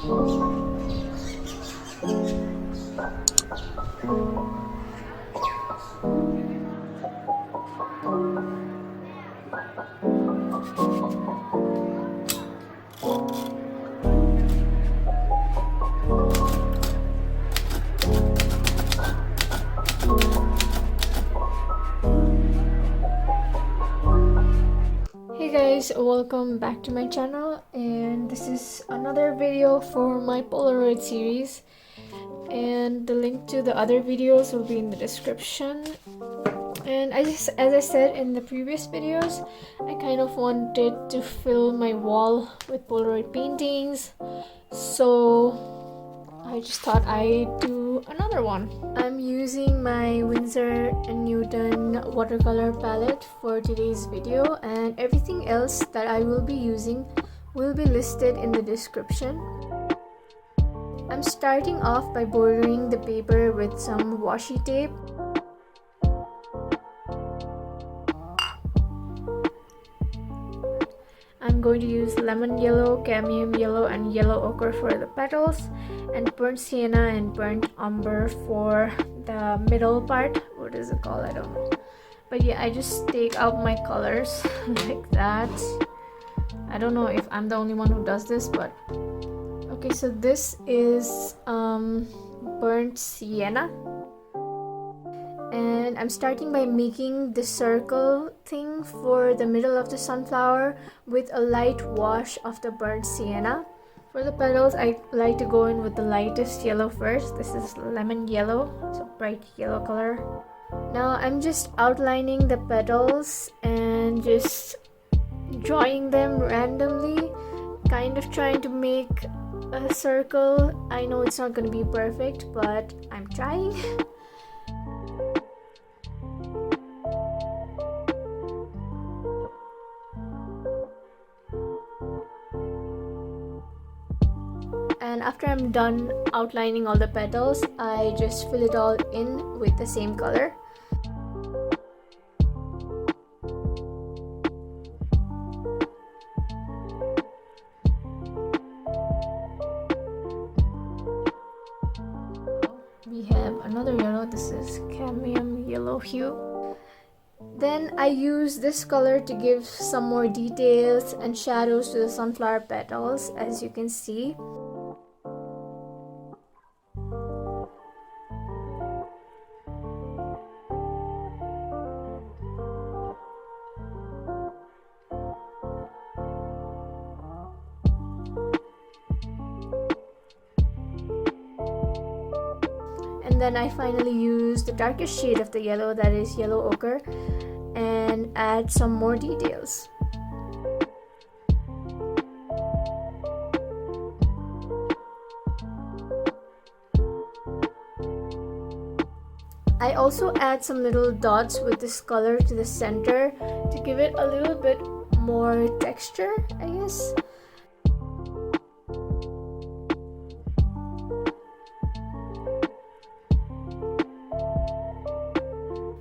Hey guys, welcome back to my channel, and this is another video for my Polaroid series, and the link to the other videos will be in the description. And as I said in the previous videos, I kind of wanted to fill my wall with Polaroid paintings, so I just thought I'd do another one. I'm using my Winsor & Newton watercolor palette for today's video, and everything else that I will be using will be listed in the description. I'm starting off by bordering the paper with some washi tape. I'm going to use lemon yellow, cadmium yellow, and yellow ochre for the petals, and burnt sienna and burnt umber for the middle part. What is it called? I don't know. But yeah, I just take out my colors like that. I don't know if I'm the only one who does this, but okay, so this is burnt sienna. And I'm starting by making the circle thing for the middle of the sunflower with a light wash of the burnt sienna. For the petals, I like to go in with the lightest yellow first. This is lemon yellow, it's a bright yellow color. Now I'm just outlining the petals and just drawing them randomly, kind of trying to make a circle. I know it's not going to be perfect, but I'm trying. And after I'm done outlining all the petals, I just fill it all in with the same color. We have another yellow. This is cadmium yellow hue. Then I use this color to give some more details and shadows to the sunflower petals, as you can see. And then I finally use the darkest shade of the yellow, that is yellow ochre, and add some more details. I also add some little dots with this color to the center to give it a little bit more texture, I guess.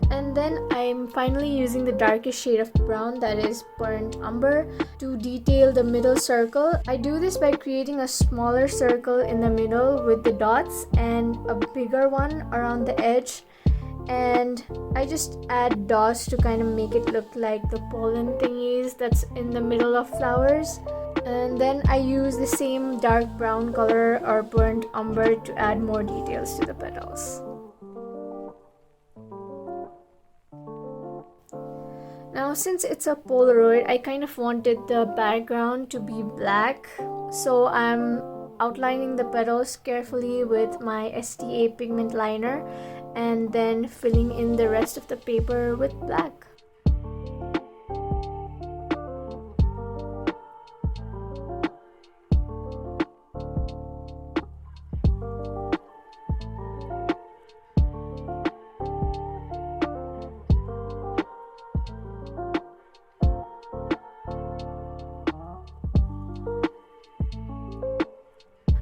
And then I'm finally using the darkest shade of brown, that is burnt umber, to detail the middle circle. I do this by creating a smaller circle in the middle with the dots and a bigger one around the edge. And I just add dots to kind of make it look like the pollen thingies that's in the middle of flowers. And then I use the same dark brown color or burnt umber to add more details to the petals. Now, since it's a Polaroid, I kind of wanted the background to be black, so I'm outlining the petals carefully with my STA pigment liner and then filling in the rest of the paper with black.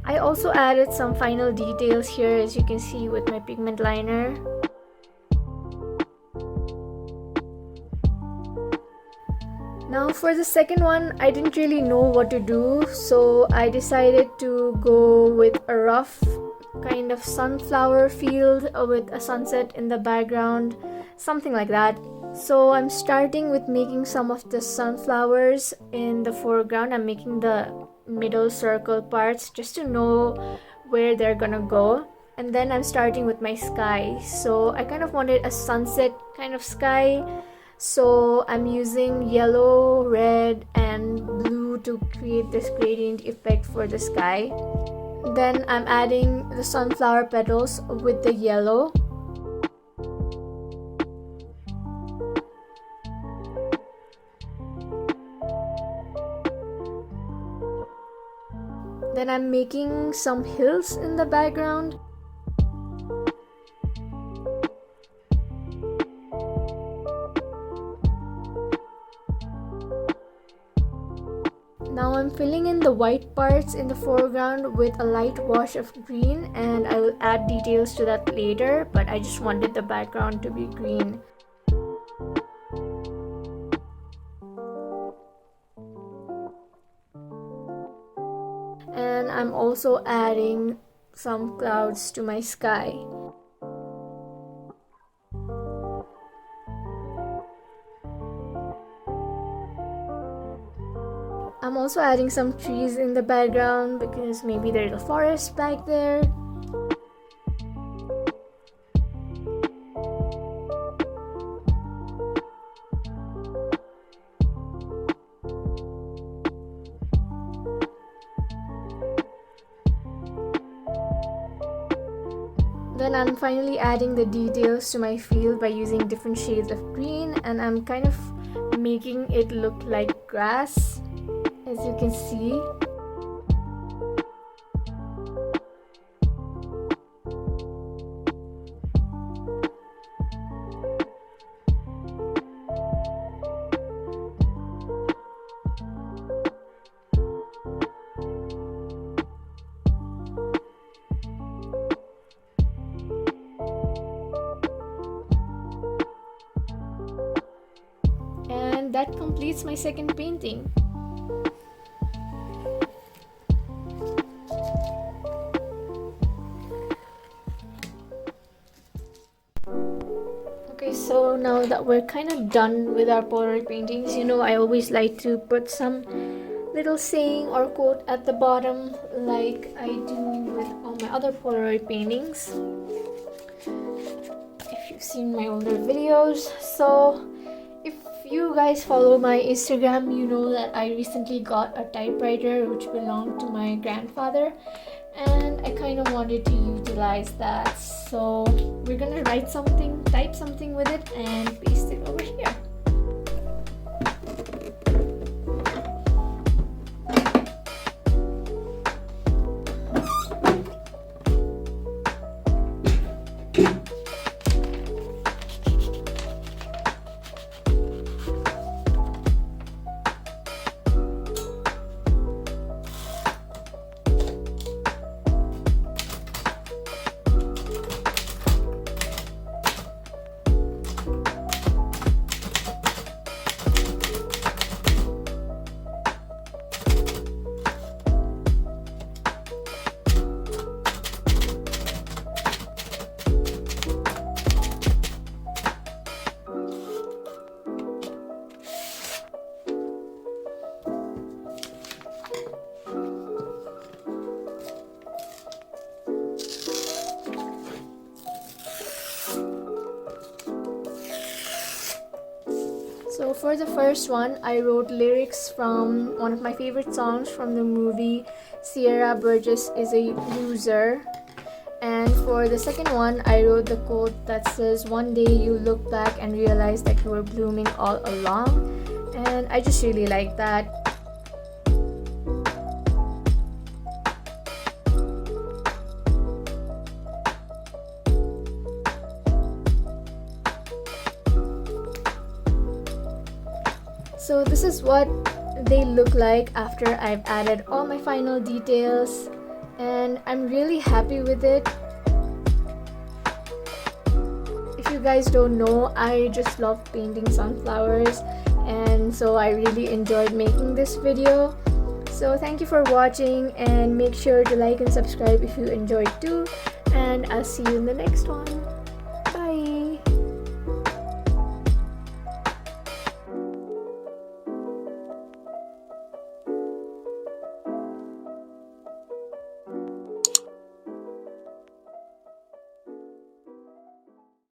I also added some final details here, as you can see, with my pigment liner. Now Now for the second one, I didn't really know what to do, so I decided to go with a rough kind of sunflower field with a sunset in the background, something like that. So I'm starting with making some of the sunflowers in the foreground. I'm making the middle circle parts just to know where they're gonna go. And then I'm starting with my sky. So I kind of wanted a sunset kind of sky. So I'm using yellow, red, and blue to create this gradient effect for the sky. Then I'm adding the sunflower petals with the yellow. Then I'm making some hills in the background. Now I'm filling in the white parts in the foreground with a light wash of green, and I will add details to that later, but I just wanted the background to be green. And I'm also adding some clouds to my sky. I'm also adding some trees in the background because maybe there's a forest back there. Then I'm finally adding the details to my field by using different shades of green, and I'm kind of making it look like grass, as you can see. And that completes my second painting. Okay, so now that we're kind of done with our Polaroid paintings, you know I always like to put some little saying or quote at the bottom like I do with all my other Polaroid paintings, if you've seen my older videos. So if you guys follow my Instagram, you know that I recently got a typewriter which belonged to my grandfather, and I kind of wanted to utilize that. So we're gonna write something, type something with it, and paste it over here. So for the first one, I wrote lyrics from one of my favorite songs from the movie Sierra Burgess is a Loser. And for the second one, I wrote the quote that says, "One day you look back and realize that you were blooming all along." And I just really like that. So this is what they look like after I've added all my final details, and I'm really happy with it. If you guys don't know, I just love painting sunflowers, and so I really enjoyed making this video. So thank you for watching, and make sure to like and subscribe if you enjoyed too, and I'll see you in the next one. Bye.